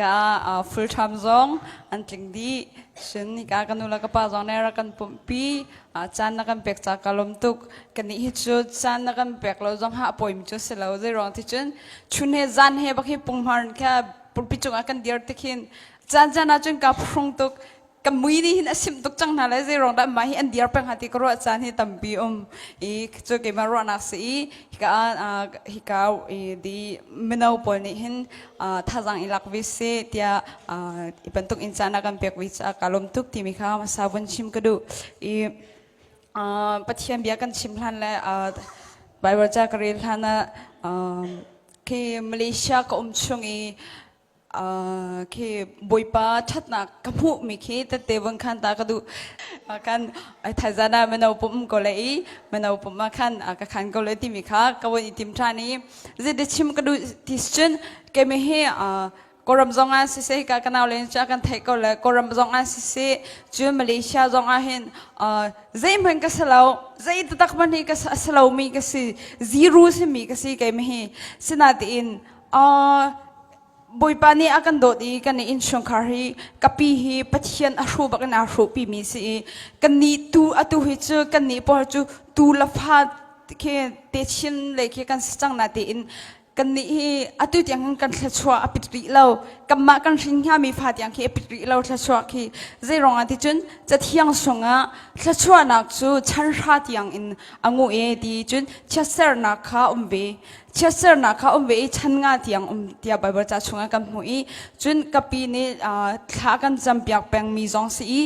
ka full time zong an tling di sin hi ka kanula ka pa zong nera kan pumpi chan na kan pek cha kalom tuk kan ni hi chu chan na kan pek lo zong ha poim chu se lo zai rong ti chun chun he zan he bak hi pung harn kha pumpi chung akan dir tikhin chan na chun ka phung tukกับมือนี่นะสิมตุกจังนั่นเลยสิรองได้มาให้อันเดียร์เป็นหาที่กรัวจานให้ตั้มปีอีจุกเกมารอนักสีฮิกาดีไม่เอาปนนี่เห็นท่าจังอิลักวิเศษที่เป็นตุกอินจานักันเปียกวิชากาลมตุกที่มีข้าวมาสาวันชิมกระดูปัจจัยเบียกันชิมทันเลยไปวัดจากเรียนทันนะที่มาเลเซียก็ชงคือบอยป้าชัดนักกระพุ้มีขี้แต่เตวังขันตากระดูกันไอ้ไทยจานามันเอาปุ่มก็เลยมันเอาปุ่มมาขันกระขันก็เลยที่มีข้ากวนอิติมชานี้จะได้ชิมกระดูที่สุดแกไม่ให้กรมจงอาศิเสกกันเอาเลยจากกันไทยก็เลยกรมจงอาศิเสจูมาเลเซียจงอาเห็นใจมันก็สลาวใจตักมันนี่ก็สลาวมีก็สิซีรูสิมีก็สิแกไม่ให้สินาตีนบอยปานี่อากันโดดอีกันนี่อินชงคารีกับปีฮีปัจจัยอารูบักนารูปีมีสิกันนี่ตูอตุฮิจูกันนี่พอจูตูละฟาดเคเตชินเลยเคกันสังนาตีอินกันนี่อตุยังกันทชัวอภิตริเรากัมมากันสิงหามีฟาดยังเคอภิตริเราทชัวเคใจรองอติจุนจะเที่ยงสงะทชัวนักจูชันราดยังอินงูเอดีจุนเชสเซอร์นักข้าเบเชื่อเสนาเขาเวอชันงาที่ยังที่ใบบัวจะชงกันหมวยจุนกับปีนี้ท้ากันจำเปียกแปลงมีจงสี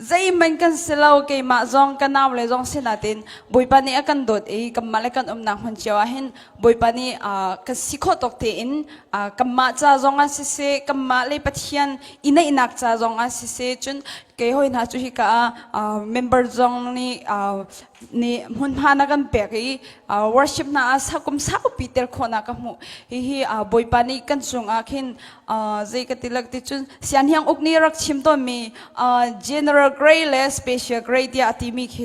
ใจมันกันเสลาเกยมาจงกันน้ำเลยจงเสนาตินบุยปานี้กันโดดกับมาเลยกันนักหันเจ้าเห็นบุยปานี้กันสิโคตกเตียนกับมาจ้าจงอาศิเสกับมาเลยปัจจัยอินนักจ้าจงอาศิเสจุนเกยหอยนาจุฮิกาเมมเบอร์จงนี่หุ่นพานักันเปียกworship น่ะสักกุมสักปีเตอร์คนนักมุฮิบุยปานี้กันจงอาคินใจกันติลักติจุนเสียงยังอุกนี้รักชิมต้นมี general grey และ special grey ที่อาทิมีเค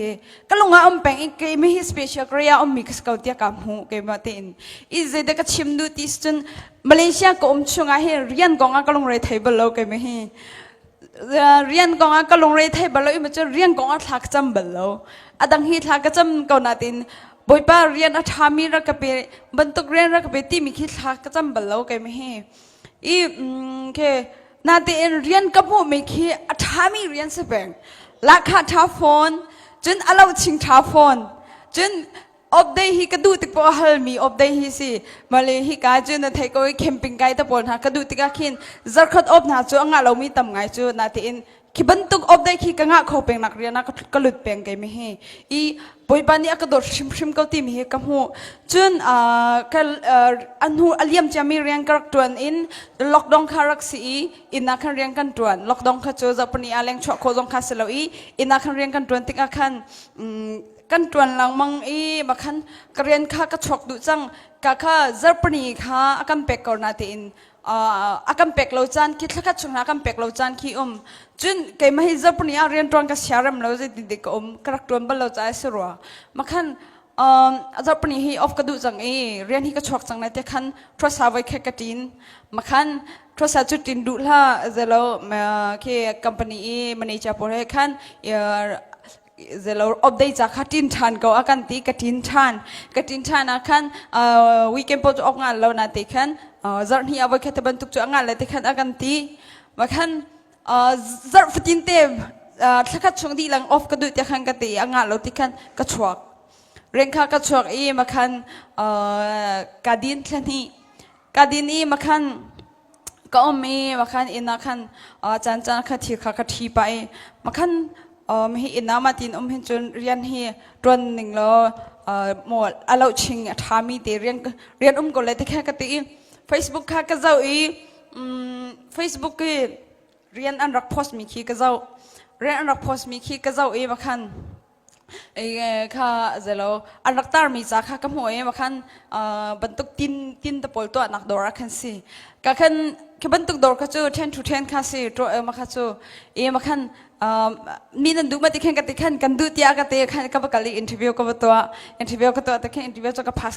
ก็ลงอาแปลงอีกเกยไม่ฮิ special grey อามีก็สกาวที่กำหูเกยมาเต็นอีใจเด็กก็ชิมดูที่จุนมาเลเซียก็ชงอาเฮเรียนกองอาก็ลงเรทเทเบิลเราเกยไม่ฮิเรียนกองอาก็ลงเรทเทเบิลเราอีมันจะเรียนกองอาทักจำเบิลเราดังฮีทักจำก็นาตินบอยป้าเรียนอาทามีรักเปย์บรรทุกเรียนรักเปย์ที่มีคิดทักจำเบลล์ก็ไม่ให้เคนาตินเรียนกับพวกมีคิดอาทามีเรียนสเปงลักหาทาฟอนจนอาเราชิงทาฟอนจนอบได้ฮีกระดูติกพอฮัลมีอบได้ฮีสิมาเลยฮีกาจนนาเทก็ไอแคมปิ้งไกด์ตะปนหากระดูติกาคินจักขัดอบนาจูอ่างเรามีตำไงจูนาตินคิดบรรทุกอบได้ขี้กังเขาเป็นนักเรียนนักก็หลุดเป็นไงไม่ให้อีบอยปานี่ก็โดดชิมเขาตีมีกับหูจนอันหูอเลียมจะมีเรียนกักตัวนอินล็อกดองคารักสีอินนักเรียนกันตัวนล็อกดองข้าโจจะปนีอะไรช็อกโคจงคาสลาอีอินนักเรียนกันตัวนติกอาคันกันตัวนหลังมังอีบักคันเรียนข้าก็ช็อกดุจังข้าจะปนีข้าอากันเป็กก่อนนาทีอินอากันเป็กเราจานคิดแล้วก็ชงอากันเป็กเราจานขี้จนเกยมาให้เจ้าปนีเรียนตรวจกับเสียรำเราจะติดเด็กกระตุ้นบัลเราจะสรัวมาคันเจ้าปนีให้ออฟกระดูจังเรียนให้กระชอกจังในแต่คันทศาไว้แค่กระตินมาคันทศาจุดตินดูล่าจะเราแค่คอมพานีมันจะพอให้คันจะเราอัปเดตจากขัดทินทานก็อากันตีกระตินทานอากันวีคเอนด์พอจะออกงานเราหน้าตีคันจารย์ที่เอาไว้แค่บรรทุกจะงานเลยตีคันอากันตีมาคันจารย์ฟิตินเต็มถ้าขัดช่วงที่หลังออฟก็ดูแต่คันกตีงานเราตีคันกระชวกเร่งข้ากระชวกมาคันกาดินนี้มาคันก็มีมาคันอินาคันจานขัดที่ไปมาคันมีอินามาตินเห็นจนเรียนเฮียตอนหนึ่งเราหมดเราชิงทามีแต่เรียนก็เลยแต่แค่กติ Facebook ค่ะก็เจ้าFacebook ก็เรียนอันรักโพสมีขี้ก็เจ้าเรียนอันรักโพสมีขี้ก็เจ้ามาคัน ไอ้ข้าเจเราอันรักตามีจ้าข้าก็หวยมาคันบรรทุกตินตะปอยตัวนักดอร์คันสิก็คันแค่บรรทุกดอร์ก็จู10 to 10ค่ะสิตัวมาคันจูมาคันมีนันดูมาติขันกันดูที่อากาศขันกับกันเลยอินเทอร์วิวกับตัวแต่แค่อินเทอร์วิวจะกับพาส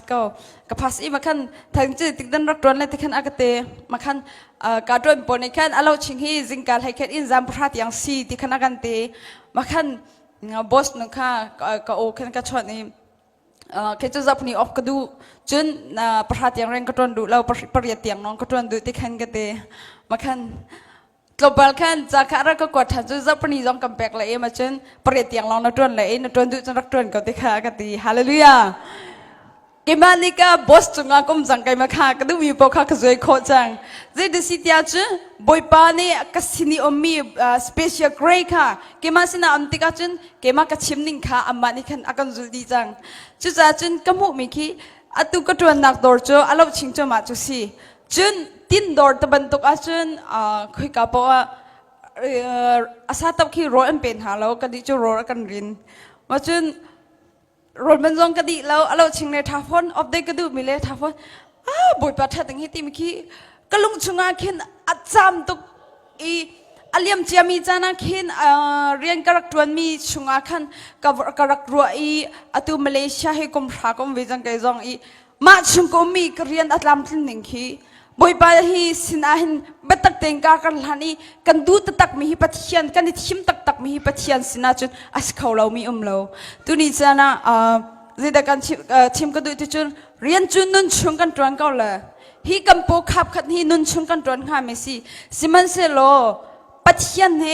กับพาสมาคันทางจีติดดันรักตัวเลยติขันอากาศมาคันการด้วยปนในขันเราชิงให้จิงการให้แค่อินจามพระที่ยังสีติขันอากาศมาคันบอสนึกค่ะก็โอเคก็ชดนี่แค่จะจับนี่ออฟก็ดูจนประหัตอย่างแรงก็ตรวจดูเราประหยัดอย่างน้องก็ตรวจดูที่ขันก็เตะมาขันกบลขันจากข้าราก็กดทันจะจับนี่จงกำแพงเลยมาจนประหยัดอย่างน้องนักตรวจเลยนักตรวจดูจนนักตรวจก็เตะข้าก็เตะฮาเลลูยาgimana ka bos tunga kum jang kai ma kha ka du mi po kha ka zoi kho chang je de si tia chu boi pa ne ka sini ommi special grade kha kema sina amti ka chun kema ka chimning kha amma ni khan akan zuldi jang chu cha chun kamu mi ki atu ka tuan nak dor chu alo ching chu ma chu si chun tin dor ta ban tok a chun khoi ka po asa tap khi ro an pen ha lo ka di chu ro kan rin ma chunรถมันจงกระดิแล้วเราชิงในท่าพ้นออฟได้กระดูมีเลยท่าพ้นบุยปัดท่าตั้งให้ตีมิกี้กะลุงชงอาเข็นอัดจำตุกอีอเลียมเจียมีจานาเข็นเรียนกระรักตวนมีชงอาขันกระรักรัวอีอตูมาเลเซียให้กรมพระกรมวิจังไกจงอีมาชงกมีกเรียนอัตลามทิ้งหนึ่งขี้บุยปัดฮีสินาหินบัดตักเต็งกากันหานีกันดูตักมีฮิปัทยันกันทิมตักมีฮิปัทยันสินาจุนอัสเขาเรามีเราตุนี้จานะจิตกันทิมก็ดูที่จุนเรียนจุนนุนชงกันตรวนเก่าเลยฮีกัมโปขับขัดฮีนุนชงกันตรวนข้าเมซี่สิมันเซโลปัทยันเฮ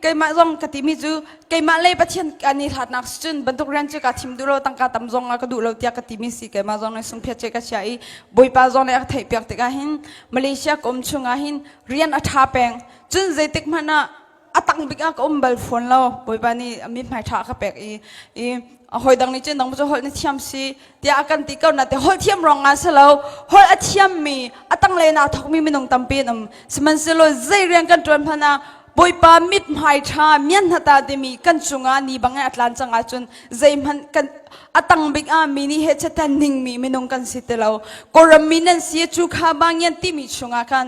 ไกมาจงกติมิจูไกมาเลยปัทยันกันนี่หัดนักจุนบรรทุกเรียนเจกัทิมดูเราตั้งกาตำจงก็ดูเราเตียกติมิซี่ไกมาจงในสุนเพียเจกัชายบุยปาจงในอัฐเปียกติกาหินมาเลเซียกอมชงอาหินเรียนอัฐาแปงจุนเจติกมันอะตังบิกอากอมบัลฟอนเราบุยปานี่มีหมายถาขแปกอีหอยดังนี้เจนดังมันจะหอยในเทียมซีเดียกันตีเก้านาแต่หอยเทียมรองงานเสลาหอยอัเทียมมีอัตังเลนาทอกมีไม่นงตำปีนสมันเสลาใจเรียนกันจวนพนาบุยปามิดหายชาเมียนหัตาเดมีกันจุงานีบางไงอัตลันจังอาจุนใจมันกันอัตังบิกอามีนี่เฮชตันนิงมีไม่นงกันสิเตลากรมีนันเสียจุขาบางยันที่มีจุงอากัน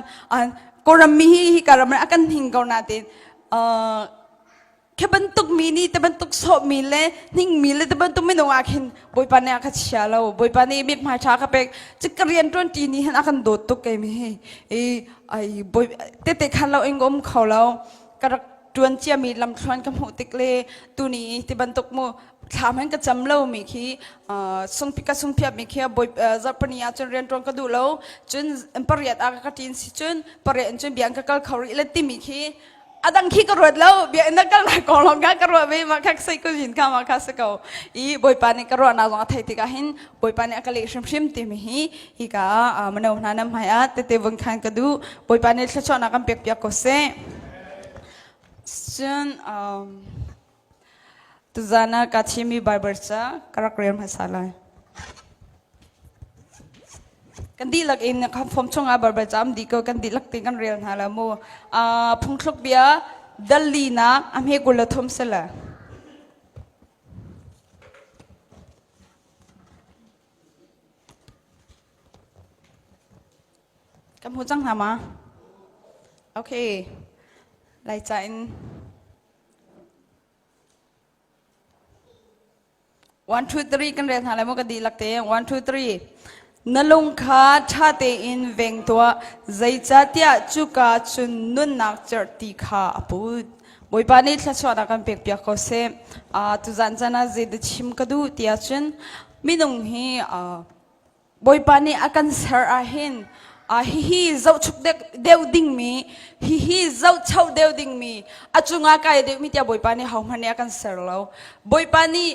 กรมีฮิการมันอากันหิงกอนาเดแค่บรรทุกมีนี่แต่บรรทุกศพมีเลยนิ่งมีเลยแต่บรรทุกไม่นงอาคินบุยปานเนี่ยขัดเชียเราบุยปานนี่มีหมายชาขับไปจะเรียนต้นทีนี้ฮันอากันโดดตุกเกมีไอ้บุยเตะขันเราเองก็มเขาเรากระจวนเจียมีลำทวนกับหัวติกเลตัวนี้ที่บรรทุกมูถามให้กระจำเรามีขี้ส่งพิกาส่งเพียบมีขี้บุยจับปนิยาจนเรียนตรงก็ดูเราจนปริยัติอากาศทินสิจนปริยัติจนเบียงก็เขาเรียนติมีขี้อาดังขี้กระโดดแล้วเบียนักการกองลงกระโดดไปมาคักใส่กุจินข้ามาคักสกาวบุยปานี่กระโดดน่าสงสารที่กะหินบุยปานี่อากาศชิมติมีฮีกะมันเอาหน้าน้ำหายเตวังขันกระดูบุยปานี่ชอบนักการเปียกก็เซ่จนตุจานะกัชิมีไบเบิลจ้ากระเรียนภาษาลายกันดีหลักอินนะครับผมช่วงอาบร์บจามดีก็กันดีหลักติกันเรียนหาละโมพุ่งคลุกเบียดัลลีนะอเมกุลทอมเสละกำหูจังหามาโอเคไล่ใจน์ 1 2 3กันเรียนหาละโมกันดีหลักเตะ1 2 3นลุงข้าชาเตอินเวงตัวใจจัดยาจุกาจุนนุนนักจติข้าพูดบุยปานิทชวนักการเปียกเปียกเขาเซตุจันจันใจดิชิมกดูที่อาจุนมินุงฮีบุยปานิอากันเสร์อาหินฮีเจ้าชุกเดวดิ้งมีฮีเจ้าเช่าเดวดิ้งมีอาจุงอากายเดวมิที่บุยปานิเขามันอากันเสร์แล้วบุยปานิ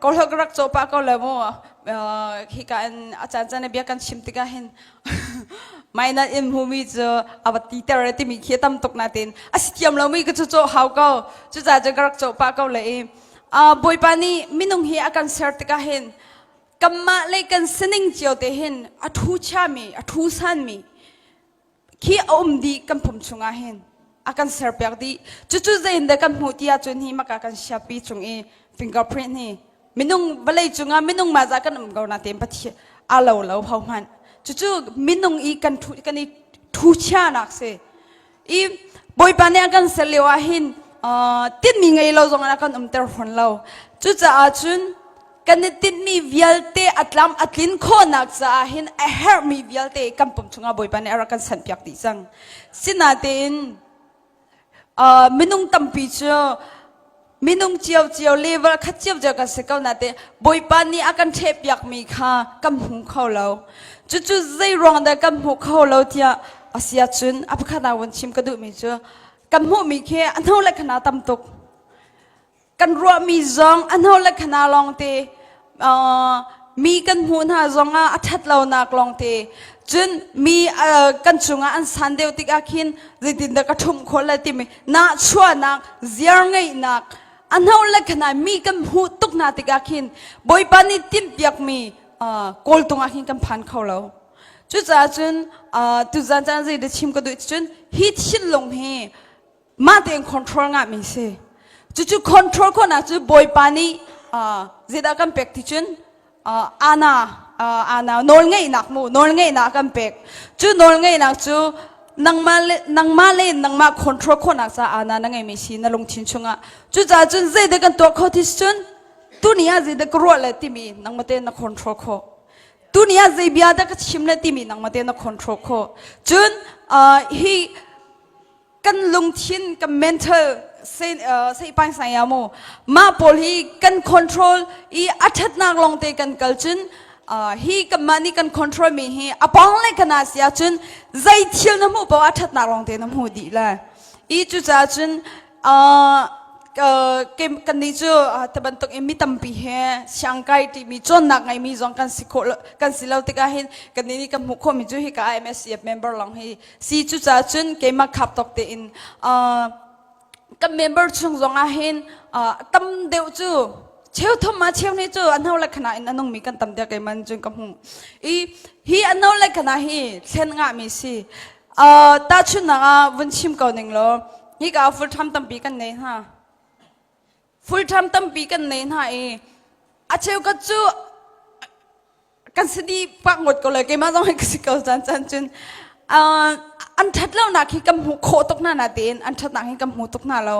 กอลกรักโจปะก็เลยมัวฮิการอาจารย์จะเนี่ยเบียกันชิมติกาเห็นไม่น่าอิมหูมีเจออาวัติเตอร์ที่มีเขียนตำตกนาตินอาสิเทียมเราไม่ก็จะหาวก็จะกรักโจปะก็เลยบุยปานี่มินุงฮีอาการเสร์ติกาเห็นกัมมาเลยกันสนิงเจียวเตเห็นอัทุชามีอัทุสันมีขี้อมดีกันผมชงอาเห็น akan serpiak di cucu zain da kan mutia chun hi maka kan shapi chung e fingerprint hi minung balai chunga minung maza kan gau na tem pathi alo lo phau man cucu minung i kan thu cha nak se i boy pane akan selewa hin tin mi ngai lo zong akan ter lo chu cha a chun kan tin mi vialte atlam atlin kho nak cha hin a her mi vialte kam pum chunga boy pane ara kan san piak ti sang sinatin minung tampi cho minung chiao level khat chiao ja ka se kau na te boy pani akan the piak mi kha kam hu khau lo chu chu zai rong da kam hu khau lo tia asia chun apkha na won chim ka du mi cho kam hu mi khe anho la khana tam tok kan ro mi zong anho la khana long te mi kan hu na zong a athat lo nak long te chun mi kan chunga an san deu tik akhin zitin da ka thum khol ti mi na chua nak ziar ngai nak anau la khana mi kan hu tuk na tik akhin boy pani tin piak mi kol tung akhin kan phan kholo chu cha chun tu zan chan zai de chim ko du chun hit shin long he ma teng control nga mi se chu control ko na chu boy pani zida kan pek ti chun ana nol ngai nak mu nol ngai nak kan pek chu nol ngai nak chu nang ma control ko nak sa ana nang ngai mi si na long chin chunga chu cha chun zai de kan to kho ti chun dunia zai de kro la ti mi nang mate na control ko dunia zai bia da ka chim la ti mi nang mate na control ko chun hi kan lung thin ka mental say pai sai amo ma pol hi kan control I athat nak long te kan kalchun hi ka mani kan control mi hi apang le kana sia chun zai thil na mu ba athat nak long te na mu di la I chu cha chun kem kan ni chu taban tok emi tampi he sangkai ti mi chon nak ngai mi jong kan sikho kan silau te ka hin kan ni kan mu kho mi chu hi ka MSCF member long hi si chu cha chun ke ma khap tok te in kan member chung zong a hin tam deu chu cheu thom ma cheu ni chu anau la khana in anong mi kan tam dia kai man chung kam hu hi anau la khana hi thlen nga mi si ta chu na vun chim ko ning lo hi ka full time tam pi kan nei ha full time tam pi kan nei ha a cheu ka chu kan sidi pak ngot ko le ke ma jong ka si ko chan chun an that lo na khi kam hu kho tok na na den an that na khi kam hu tok na lo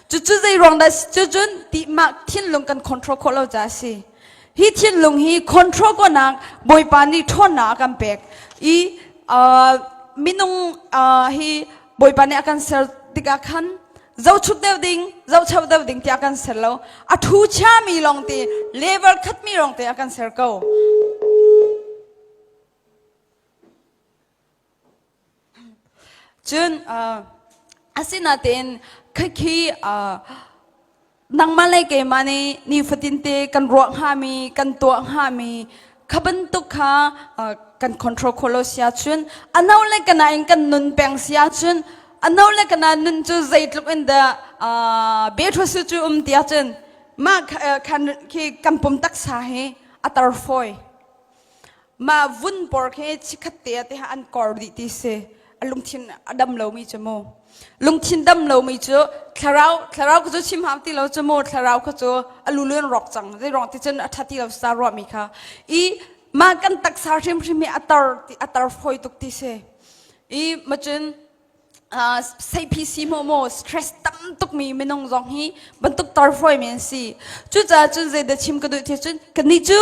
chu zai rong da chu chun ti ma thin lung kan control ko lo ja si hi thin lung hi control ko na boy pa ni thon na kam pek minung hi boy pa ni akan ser tika khan zau chuk zau chau dew ding ti akan ser lo a thu cha mi long ti level khat mi long ti akan ser ko chun asinatin khaki nang malai ke mani ni fatinte kan ro ha mi kan to ha mi khaban tu kha kan control kholo sia chun anau le kana in kan nun peng sia chun anau le kana nun chu zait luk in da be tho su chu tia chun ma khan ki kampum tak sa he atar foi ma vun por khe chikhat te an kor di ti se lung thin adam lo mi chamo lung thin dam lo mi chu tharau ko chu chim ham ti lo chamo tharau ko chu alulun rok chang zai rong ti chen athati lo sa ro mi kha ma kan tak sar thim mi atar foi tuk ti se machun sai pc mo stress tam tuk mi menong jong hi bantuk tar foi men si chu cha chu zai da chim ka du the chun kan ni chu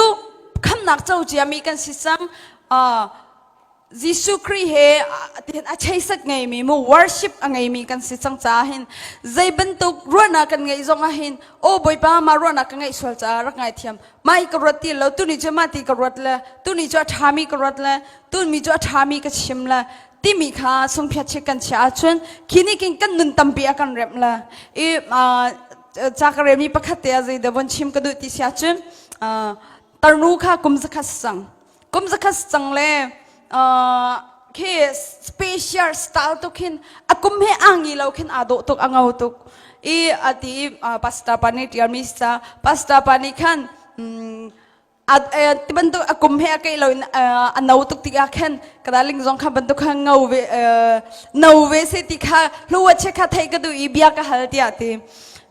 kham nak chau chi mi kan si sang Jisu Christ he achai sak ngai mi mo worship angai mi kan si chang cha hin zai bantuk rona kan ngai zong a hin o boy pa ma rona kan ngai sol cha rak ngai thiam mai ka roti lo tu ni chama ti ka rot la tu ni cha thami ka rot la tu mi cha thami ka chim la ti mi kha song phya che kan cha chun kini king kan nun tam pi akan rep la cha ka re mi pakhat te zai da bon chim ka du ti sia chun tarnu kha kum zakha sang le ke special style to kin akum he angi lo kin ado tok angau tok ati pasta pani tiar mista pasta pani khan ที่บันตุกกุมเฮกันเราอันนู้ตุกติกาเข็นกระดาลิงจงข้าบันตุกข้างเงาเวเสติข้ารู้ว่าเช็คข้าไทยก็ดูอีเบียก็ฮัลติอาติ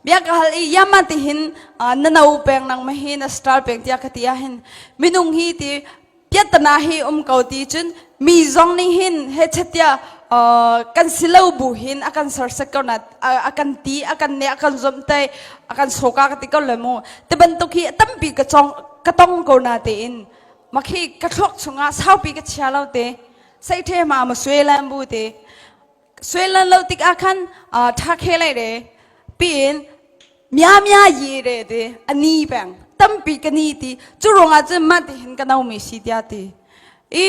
เบียก็ฮัลอียามันที่หินนั่นเอาเป็งนังไม่หินสตาร์เป็งที่อาคติอาหินมินุงฮีที่เปียตนาฮีเกาตีจุนมีจงนี่หินเฮเชติอากันสิเลวบุหินอากันสารสกัดนัดอากันตีอากันเนี่ยอากันจมเตยอากันโศกากติกาเลยโมแต่บันตุกีตั้มปีกระจงกระต้องกูนาเตอินมาขี้กระทกชงอาสาวปีกระเชลเอาเตใส่เทมาสวยแลมบูเตสวยแลมเราติกอาคันทักเฮลัยเดปีนมียีเรเดอันนี้แบงตั้มปีกันนี้ตีจุรงอาจจะมาติเห็นกันเอาไม่สิเดียตีอี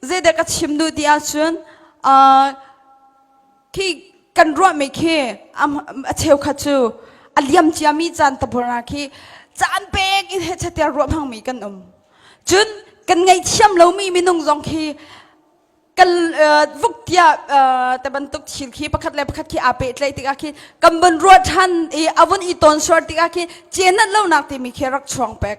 เจเด็กชิมดูที่อาชุนที่กันรัวไม่เคเที่ยวขัดจูอันยำจีมีจานตะบราคีจานเป๊กอินเฮชเตียรัวพังมีกันจุนกันไงเชื่อมเรามีนุ่งจงคีกันวุกเตียแต่บรรทุกชิลคีประคัดเลยประคัดคีอาเปตเลยติกาคีกันบรรรัวทันอาวุธอีตอนสวดติกาคีเจนัดเล่านักที่มีเครักช่วงแปก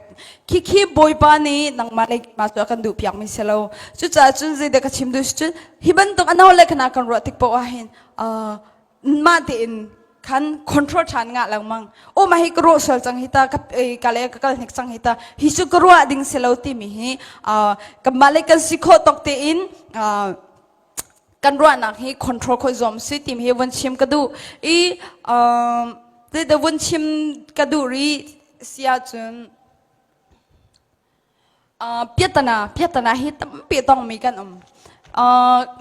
คีบอยปานีนังมาเลยมาตัวกันดูเพียงไม่เสลาจุดจ้าจุนเจเด็กชิมดูจุนฮิบันตุกอันเอาเลยขนาดกันรัวติกปะเห็นมาตินขันคอนโทรลชันงะหลังมังโอ้มาให้กรัวสวดจังฮิตากับกาเลกับเน็กจังฮิตาฮิสุกรัวดิ่งเสลาที่มีกับมาเลยกันสิโคตกเตอินกันรัวนักให้คอนโทรลคอยจอมสิทีมให้วันชิมกระดูเดี๋ยววันชิมกระดูรีเสียจนเปียตนาให้ตั้มเปียต้องมีกัน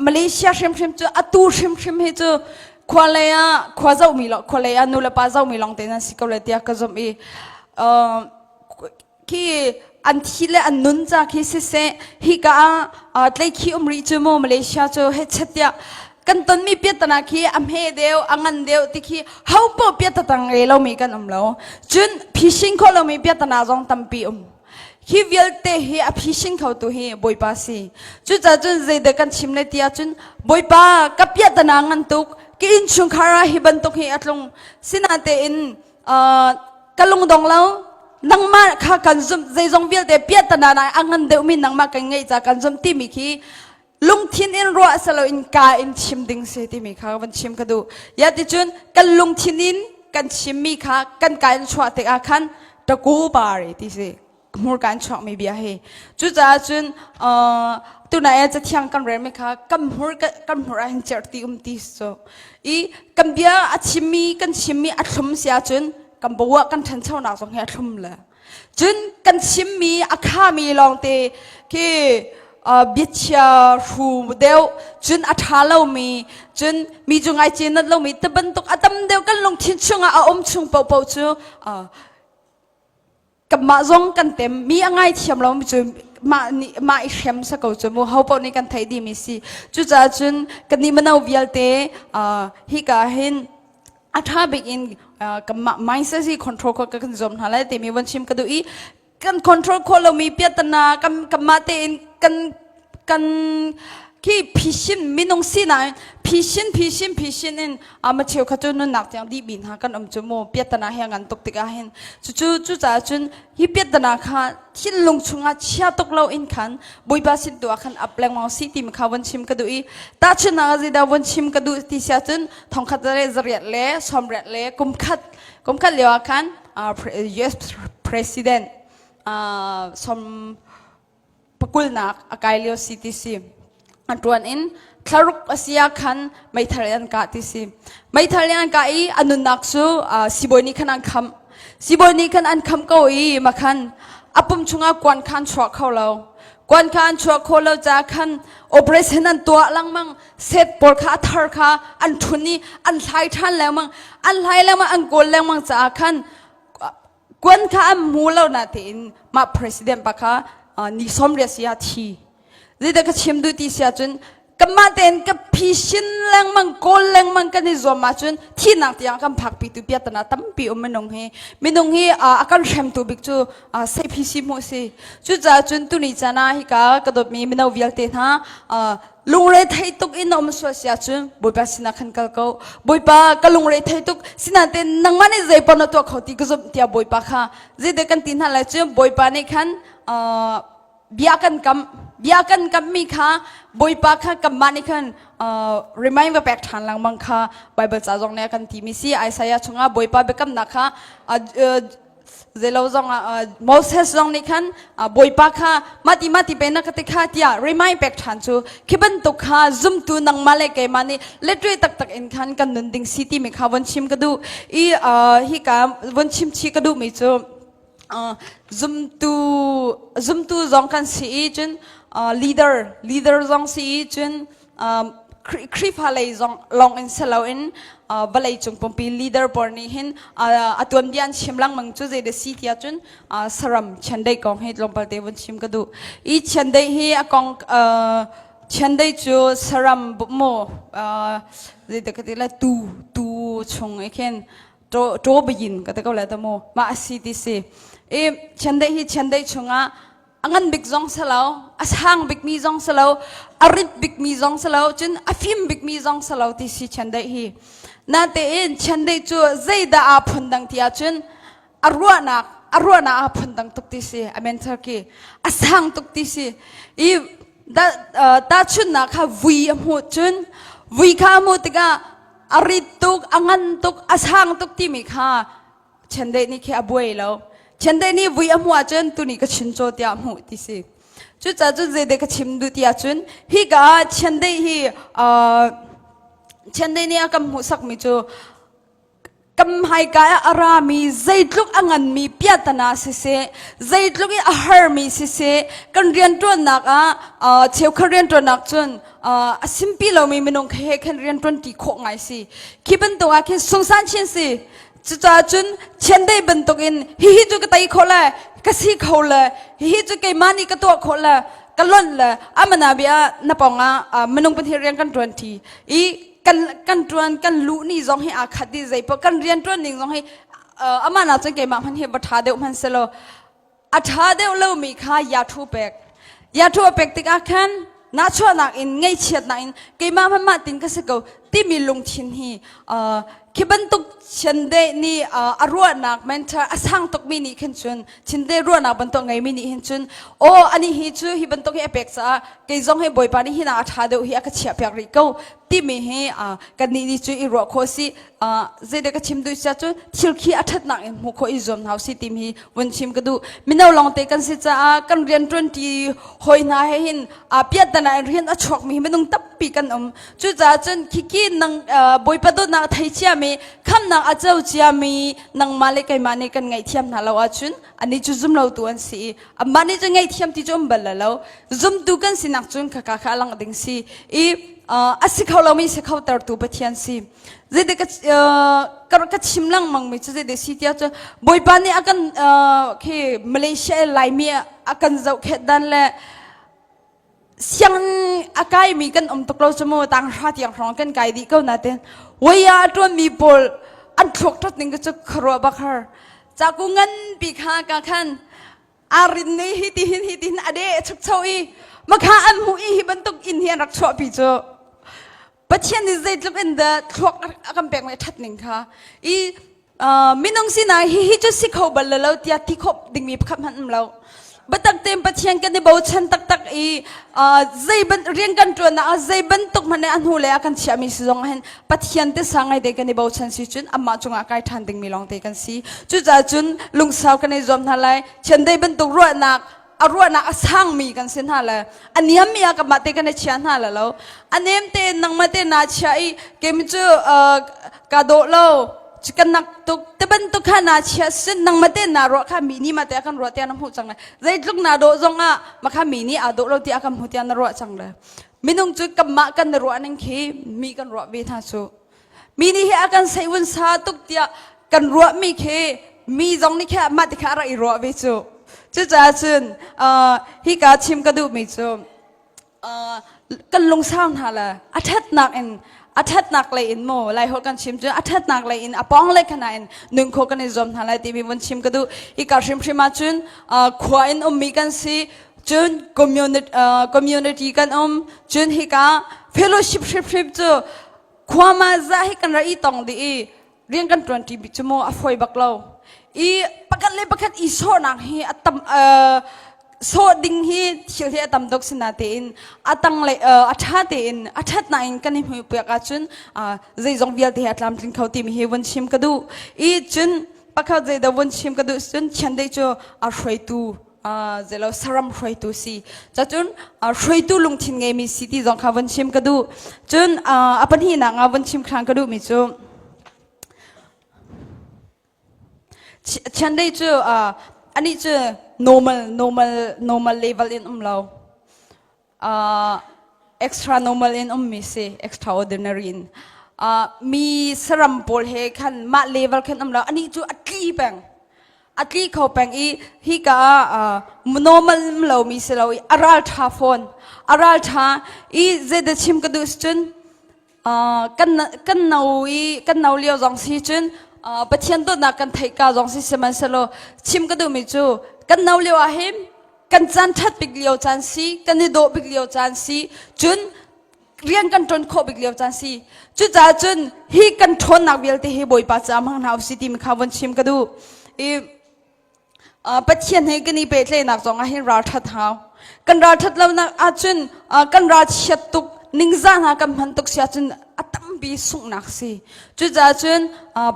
มาเลเซียชิมจูอัตูชิมให้จูควาเลยควาเจ้ามีหรอกควาเลยนูเลป้าเจ้ามีหลงเตนันสิกเลยที่ก็จอมที่อันที่เลอันนุนจากที่เสฮิกาเลยขี้ริจูโมมาเลเซียจูเฮชเตียกันตอนมีเปียตนาขี้อัมเฮเดียวอังันเดียวที่ขี้เฮาปอเปียตตังเรเรามีกันเราจุนพิชิงเขาเรามีเปียตนาจงตั้มปีฮิวิลเตฮิอภิชิงเขาตัวฮิบอยปาซีจุดจุนเจเดกันชิมเลตียจุนบอยปากับเปียตนางันตุกกินชุงคาราฮิบันตุกฮิอัตลงสินาเตอินกันลงดงเรานังมาข้ากันซุมใจจงวิลเตเปียตนาอังันเดวมินนังมากันไงจากกันซุมที่มีขี้ลุงทินอินรัวสโลอินกาอินชิมดิงเซที่มีข้าวันชิมกันดูยาติจุนกันลุงทินอินกันชิมมีข้ากันกายชวดเตอาคันตะกูบารีที่เซมูร์กันชอบไม่เบียเฮจุดจ้าจุนตัวไหนจะเที่ยงกันเรื่องไหมคะกันมูร์อันเจอร์ตีตีโซอีกันเบียชิมมีอัดลมเสียจุนกันบัวกันทันเช่าหนักสองแห่ทุ่มเลยจุนกันชิมมีอาคามีลองเตที่บิดเชียรูเดียวจุนอัฐาเรามีจุนมีจุงไอจีนัดเรามีแต่บรรทุกอัตมเดียวกันลงทิ้งชงอาอมชงเป่าจูกับมาจงกันเต็มมีอะไรที่เราไม่จูมาอีเข็มสักจูมูเขาบอกนี่กันไทยดีมิสิจุจ้าจุนกันนี่มันเอาวิลเตฮิกาเห็นอัฐาเบกินกับไม่ใช่สิคอนโทรลก็กันจอมหาเลยแต่มีวันชิมกันดูอีกันคอนโทรลคนเรามีเปียตนากับมาเตนกันที่พิชินมีนงสินะพิชินอินมาเที่ยวขจุนนักจังดีบินหากันจมูกเปียตนาเฮียงันตกติกาเห็นจู่จ้าจุนฮิเปียตนาค่ะที่ลงชงอาเชียตกเราอินขันบุยบาสิตัวขันอัปแรงมองสิติมข้าวันชิมกันดูอีตาจุนนักจิดาวันชิมกันดูที่เสียจุนทองขัดเรียดเล่สมเรียดเล่กุมขัดเลี้ยวขันUS President สมปกุลนักอากาศเลี้ยวสิติสิอันตัวนี้คลารุกอาเซียขันไม่ทะเลอันกาติสิไม่ทะเลอันกาอีอันนุนักสูสิบวันนี้ขันอันคำก็อีมาขันอัปุ่มชงกวนขันชัวเขาเรากวนขันชัวเขาเราจะขันโอเปอเรชั่นอันตัวลังมังเซตปอร์ขาทาร์ขาอันทุนนี้อันไทยทันแล้วมังอันโกลแล้วมังจะขันกวนขันมูเราหน้าที่มาประธานปะคะนิสมเรียเสียทีนี่เด็กชิมดูที่เสียจนกับมาเต้นกับพิชินแรงมังโกลแรงมังกันในจอมาจนที่นักที่ยังกันพักปีตุเปียตนาตั้มปีไม่นงเฮอาการเชื่อมตัวบิ๊กจูเซพิชิโมเซจุดจ้าจนตุนิจานาฮิกากระโดดมีไม่นวิลเตนะ ลุงเรไทยตุกอินอมสวสยาจุนบุยปาสินาขันกัลเขาบุยปากลุงเรไทยตุกสินาเต็นนังมันใจปนตัวเขาตีกจุบเตียบุยปาค่ะเจเด็กันตินหันเลยจุบุยปานี่ขันbiakan kam mi kha boipa kha kam mani khan remind ba pek than lang mang kha bible cha jong ne kan ti mi si Isaiah chunga boipa be kam na kha zelo jong Moses jong ni khan boipa kha mati pe na kate kha tia remind pek than chu khiban to kha zum tu nang male ke mani letri tak in khan kan nun ding city mi kha won chim ka du I hi ka won chim chi ka du mi chu zoom tu zong kan si chun leader zong si chun krip halai zong long in selo in balai chung pompi leader porni hin atun dian chimlang mang chu je de si tia chun saram chandai kong he long palte won chim ka du I chandai hi akong chandai chu saram mo je de katila tu chung eken to begin kata kau lata mo ma asiti si chandai chunga angan big zong salau ashang big mi zong salau arit big mi zong salau chun afim big mi zong salau ti si chandai hi na te in chandai chu zaida a phundang tia chun arwa na a phundang tuk ti si amen thaki ashang tuk ti si I da chun na kha vui amu chun vui kha mu tiga arit tuk angan tuk ashang tuk ti mi kha chandai ni ke abuai lo chandai ni vui amwa chun tu ni ka chincho tia mu ti si chu cha chu je de ka chim du tia chun hi ga chandai hi chandai ni akam hu sak mi chu kam hai ka arami zaitluk angan mi piatana se zaitluk I ahar mi se kan rian ton nak cheu kharian ton nak chun asimpi lo mi minong khe khan rian ton ti kho ngai si kiban to a khe songsan chin si chucha chun chendai bentokin hi chu ka tai khola ka si khola hi chu ke mani ka to khola kalon la amana bia naponga minong pan rian kan 20 I kan tuan kan lu ni zong hi akhati zai po kan rian tuan ning zong hi amana chang ke ma han he batha de man selo atha de lo mi kha ya thu pek tik akhan na chwa nak in ngai chet na in ke ma tin ka se ko ti mi lung thin hi khiban tuk chande ni arwa nak mentor asang tok mi ni khen chun chinde ro nak ban to ngai mi ni hin chun o ani hi chu hi ban to ke apek sa ke zong he boy pa ni hi na atha de hi aka chia pyak ri ko ti mi he kan ni chu I ro kho si je de ka chim du cha chu thil khi athat nak in mu kho I zom hau si tim hi won chim ka du minau long te kan si cha kan rian 20 hoi na he hin piat da na rian a chok mi menung tap pi kan chu cha chun khiki nang boy pa do na thai chia mi kham na a chau chia mi nang male kai mane kan ngai thiam na lo a chun ani chu zum lo tu an si amani chu ngai thiam ti chom bal lo zum tu kan sinak chun kha lang ding si I asikhaw lo mi sikhaw tar tu pathian si je de ka chimlang mang mi chu je de si tia chu boy pa ni akan ke Malaysia lai mi akan zau khet dan le siang akai mi kan toklo chmo tang hra tiang rong kan kai di ko na ten waya ton mi pol an thok tat ning chu khro ba khar cha ku ngan pi kha ka khan arin nei hi tin ade chuk choi makha an hu I ban tuk in hian rak chho pi chu pathian ni zai tluk in the thok akam pek mai that ning kha I minong sina hi chu sikho bal lo tia ti khop ding mi khap han lo batak tem pathian kan ni bo chan tak I zai ban rian kan tro na zai ban tuk mane an hu le akan chia mi song hen pathian te sangai de kan ni bo chan si chun amma chunga kai than ding mi long te kan si chu cha chun lung saw kan ni zom thalai chen dei ban tuk ro nak arwa na asang mi kan sin hala aniam mi ka mate kan chian hala lo anem te nang mate na chai kem chu ka do lo chikan nak tuk te ban tuk khana chia sin nang mate na ro kha mi ni mate kan ro te nam hu chang zai luk na do zonga ma kha mi ni a do lo ti akam hu te na ro chang le minung chu kam ma kan ro aning khi mi kan ro be tha chu mi ni he akan saiwun sa tuk tia kan ro mi khe mi zong ni kha ma te kha ra I ro be chu chu cha chun hi ka chim ka du mi chu kan lung sang hala athat nak le in mo lai hol kan chim chu athat nak le in apong le khana in nung kho kan zom hala ti mi won chim ka du hi ka shim shima chun khwa in mi kan si จน community กันจนฮิกา fellowship เจอความมาจะให้กันรีตองดีเรียนกัน20 บิจโมอฟอยบักเราอีปกันเลยปกันอีโซนักฮีอัตมโซดิ้งฮีเชื่อที่อัตมดอกสนาเตนอัตังเลยอัฐาเตนอัฐาไหนกันนี่มีเปียกจุนใจจงเบียดที่อัตลามจิงเขาตีมีเฮวันชิมกระดูอีจุนปะเขาใจเดวันชิมกระดูจุนฉันได้จูอาช่วยตูเจเราสรัมช่วยตูสิจะจุนช่วยตูลงทิ้งไงมีสิที่จงเขาวันชิมกระดูจุนปัญหาหนังวันชิมครั้งกระดูมีจูฉันได้จูอันนี้จู normal level inเราextra normal inมีสิ extraordinary in มีสรัมโพลเฮคันมา level คันเราอันนี้จูอัตลีแปงอัตลีเขาแปงอีฮิกาnormal เรามีสิเราอาราลทาฟอนอาราลทาอีเจดชิมกระดูสจุนกันนาเลี้ยวจงสิจุนปะเทียนตัวนักกันไทยกาจงสิเสมันสโลชิมกระดูมิจูกันนาเลี้ยวอาหิมกันจันทัดบิกเลี้ยวจันสีกันนิโดบิกเลี้ยวจันสีจุนเรียนกันจนโคบิกเลี้ยวจันสีจุดจ้าจุนฮีกันทนนักเวลที่ฮีบอยปัจจามังนาวสิติมข้าวันชิมกระดูปะเทียนให้กันนี่เป็ดเลยนักจงอาหิราทัดหาวกันราทัดแล้วนักอาจุนกันราเชียตุกนิ่งจานหากันพันตุกเสียจุนอัตมบีสุงนักสิจุดจ้าจุน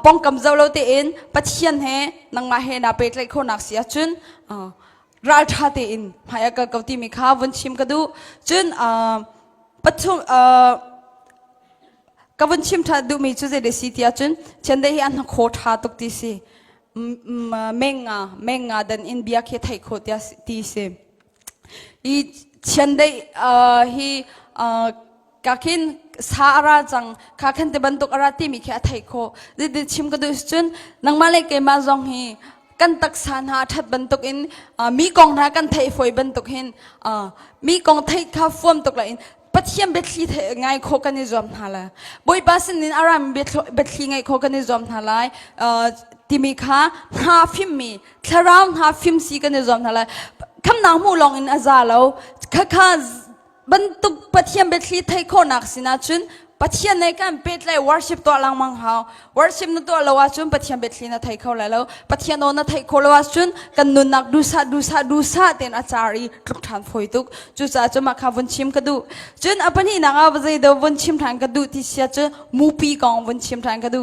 ป้องกำเจ้าเราเตอินปะเทียนให้นังมาให้นาเป็ดเลยคนนักเสียจุนราทัดเตอินหายกับเกาตีมีข้าวันชิมกระดูจุนปัจจุกับวันชิมทัดดูมีจุดเดสิที่จุนฉันได้อันโคตรตุกตีสิเมงาดันอินเบียเคไทยโคตรตีสิอีฉันได้ฮีกักินสาระจังกักินเตบันตุกอาราตีมีแค่ไทยโคดิชิมก็ดูสุนนังมาเลเกมาจงฮีกันตักสานหาทัดบันตุกอินมีกองหากันไทยฝอยบันตุกหินมีกองไทยข้าฟอมตุกละอินปัจจัยเบ็ดลีไงโคกันนิจอมนาละบอยบาสินินอารามเบ็ดลีไงโคกันนิจอมนาละที่มีข้าหาฟิมมีคลาราวหาฟิมซีกันนิจอมนาละคำนางมูลองอินอาซาเราข้าบรรทุกปัจจัยเบ็ดลีไทยโคนักสินะจุนปัจจัยในการเป็ดเลย worship ตัวลังมังหาว worship นั่นตัวเราว่าจุนปัจจัยเบ็ดลีน่ะไทยโคแล้วปัจจัยโน้นน่ะไทยโคแล้วว่าจุนกันนุนนักดูซาเต็นอาจารีทุกท่านฝอยตุกจุจ้าจะมาข้าวันชิมกันดูจุนอปันนี้นางอาบใจเดวันชิมทางกันดูที่เสียจุมูปีกองวันชิมทางกันดู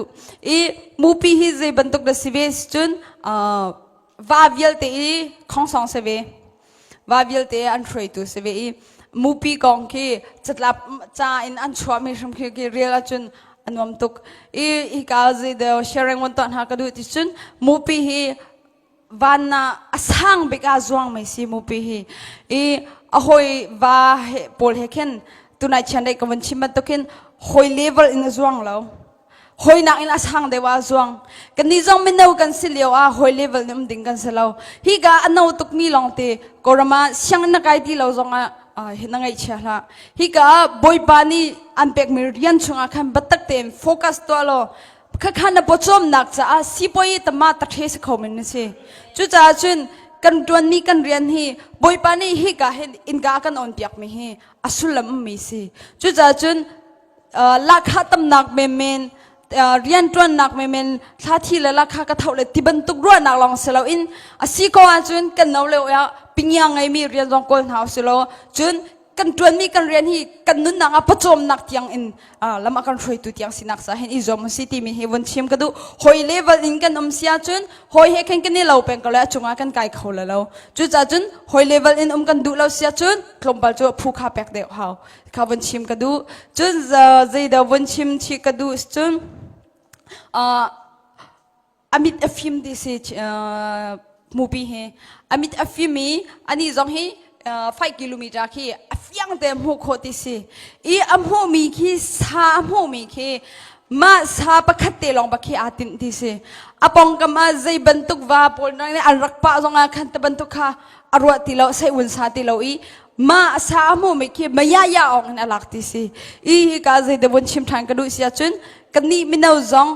มูปีฮิเจบรรทุกเดสิเวสจุนวาวิลเตอีของสองเสเววาวิลเตอันทรอยตุเสเวมูปีกองคีจัดลับจ้าอินอันชัวมีชมคีเรียลจุนอันวมตุกอีกาจีเดวเชริงวันตอนหากระดูติจุนมูปีฮีวันน่ะสังเบกอาจวงไม่สิมูปีฮีอะหอยวาปอลเฮเคนตุนัยฉันได้กับวันชิมตุกินหอยเลเวลอินจวงแล้วหอยนักอินสังเดว่าจวงกันนี่จงไม่เอากันสิเลียวหอยเลเวลนี่มันดิ่งกันสิเราฮีกาอันเอาตุกมีลองเตกอร์มาเสียงนักไอที่เราจงเห็นไงเชียละฮิกาบอยปานีอันเป็กมีเรียนช่วงคันบัตตักเต็มโฟกัสตัวเราข้าขันนับจอมนักจ้าสิบอยตมาตัดเทสเขาไม่เนี่ยจุจ้าจุนกันตัวนนี้กันเรียนฮีบอยปานีฮิกาเห็นอินกากันอ่อนเปียกไม่ฮีอสุลลัมไม่สิจุจ้าจุนลักขัดตำหนักเมเมนเรียนตัวนักเมเมนท่าที่และลักขัดกระเท่าเลยที่บรรทุกรั้วนักลองเสลาอินสิก็อาจุนกันเอาเลยว่าปิงยังไงมีเรียนจงกลหาวสิโลจนกันจวนมีกันเรียนฮีกันนุนนังอปจอมนักที่ยังอินแล้วมากันช่วยตัวที่ยังสินักสาเห็นอิจอมสิที่มีเฮวันชิมกันดูหอยเลเวลอินกันเสียจนหอยเฮกันกันนี่เราเป็นกันแล้วจงอากันไกลเขาแล้วจุดจ้าจนหอยเลเวลอินกันดูเราเสียจนกลมบอลจะผู้ข้าแปกเดียวเขาข้าวันชิมกันดูจนใจเดาวันชิมชีกันดูจนอามิดอฟิมดิสิมูปีเฮอามิดอฟิมีอันนี้จงเฮ5 กิโลเมตรคีอฟิยังเต็มหัวโคติสิอัมหัวมีคีสาหัวมีคีมาสาปะขัดเตลองปะคีอาตินติสิอปองกมาใจบรรทุกว่าปนนั่นอันรักป้าจงอาคันตบรรทุกค่ะอรวติเราใส่อุนสาติเรามาสาหัวมีคีมายายาออกนั่นหลักติสิกาใจเดวันชิมทางกระดูเสียจนกันนี่มินาจง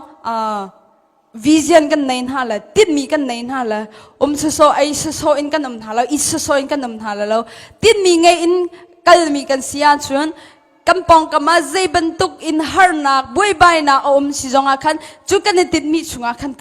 vision kan nain hala tin mi kan nain hala so ai so in kan hala is so in kan hala lo tin mi ngai in kal mi kan sia chun kampong kama zai bentuk in harnak boy bai na si zonga khan chu kan tin mi chunga khan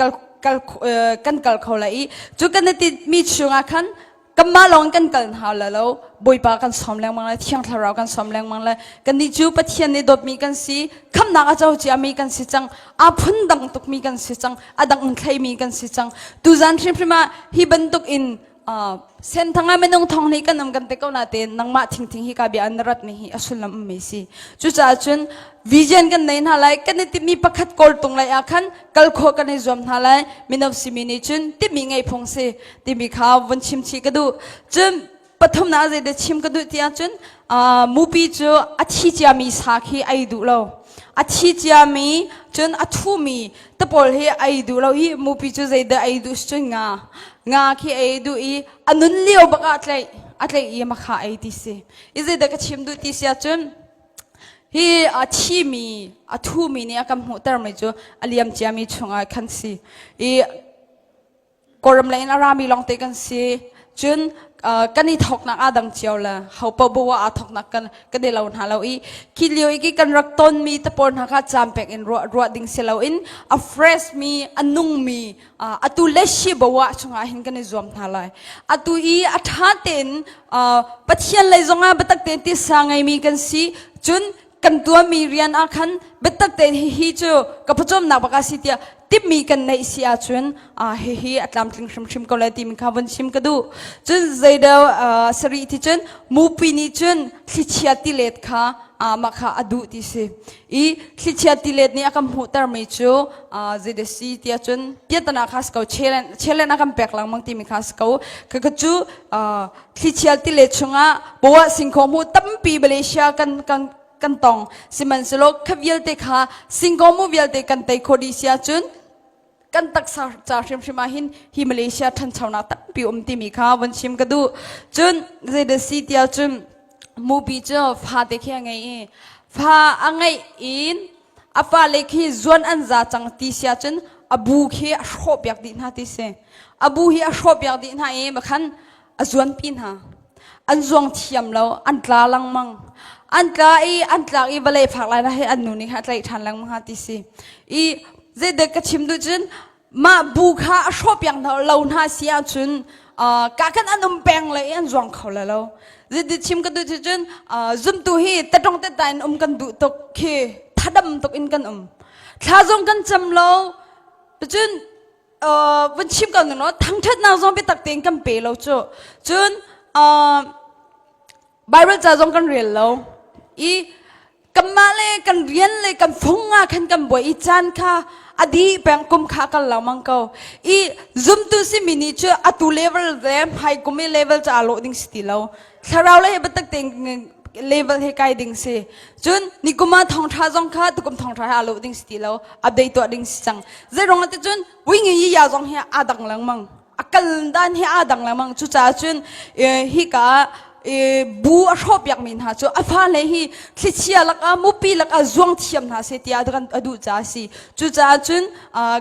kal kholai chu kan tin mi chunga khan kama long kan hala lo boy pa kan somleng mang la thiang tharau kan somleng mang la kan ni chu pathian ni dot mi kan si kham na ka chau chi mi kan si chang a phun dang tuk mi kan si chang adang thlai mi kan si chang tu zan thrim prima hi bentuk in sen thanga menong thong ni kan nam kan te ko na te nang ma thing thing hi ka bi anrat ni hi asulam me si chu cha chun vision kan nei na lai kan ti mi pakhat kol tung lai akhan kal kho kan ei zom na lai minov simini chun ti mi ngai phong se ti mi kha won chim chi ka du chun pathom na je de chim ka du tia chun mupi chu athi cha mi sa khi ai du lo athi cha mi chun athu mi tapol he ai du lo hi mupi chu je de ai du chun nga khi ai du I anun leo baka atlai I makha ai ti se ize de ka chim du ti sia chun hi athi mi athu mi ni akam hu tar mai chu aliam cha mi chunga khan si I koram lain arami long te kan si chun kan I thok nak adang chiaw la hau pa bowa a thok nak kan de law na law I kilio I ki kan rak ton mi ta por na kha champek in ro ding se law in a fresh mi anung mi atu leshi bowa chunga hin kan zom na lai atu I atha ten pathian lai zonga batak te ti sangai mi kan si chun kan tua mi rian akhan batak te hi chu kapachom na baka si tia tip mi kan nei sia chun hi atlam tling shim ko la ti mi khawan shim ka du chun zaida sari ti chun mupi ni chun thlichia ti let kha makha adu ti se I thlichia ti let ni akam hu tar mai chu zaida si tia chun piatana khas ko chelen akam pek lang mang ti mi khas ko ka chu thlichia ti let chunga bowa singkho mu tampi malaysia kan tong siman selo khavial te kha singkho mu vial te kan tai khodi sia chun kan tak sa shima hin hi Malaysia than chawna tak pi ti mi kha wan chim ka du chun ze de si tia chun movie cho pha te khia ngai pha angai in apa lekhi zon an za chang ti sia chun abu khi a shop yak din ha ti se abu hi a shop yak din ha makhan azwan pin ha an zong thiam lo an tla lang mang an tla I balai phak lai na he an nu ni ha tlai than lang mang ha ti se I ze de ka chim du chun ma bu kha shop yang lo na sia chun ka kan anum peng le an zong khaw la lo ze de chim ka du chun zum tu hi ta tong ta tain kan du tok khi thadam tok in kan thla zong kan cham lo chun wan chim ka no thang that na zong be tak teng kan pe lo chu chun Bible cha zong kan real lo I kamale kan rian le kan phonga khan kan boi I chan kha adi peng kum kha kan lamang ko I zoom tu si mini chu atu level them high kumi level cha alo ding stilo tharau le batak teng level he kai ding se chun nikuma thong tha jong kha tukum thong tha alo ding stilo update to ding sang ze rong ate chun wing yi ya jong he adang lang mang akal dan he adang lang mang chu cha chun hi ka bu a shop yak min ha chu afa le hi thlichia laka mupi laka zuang thiam na se tia dan adu cha si chu cha chun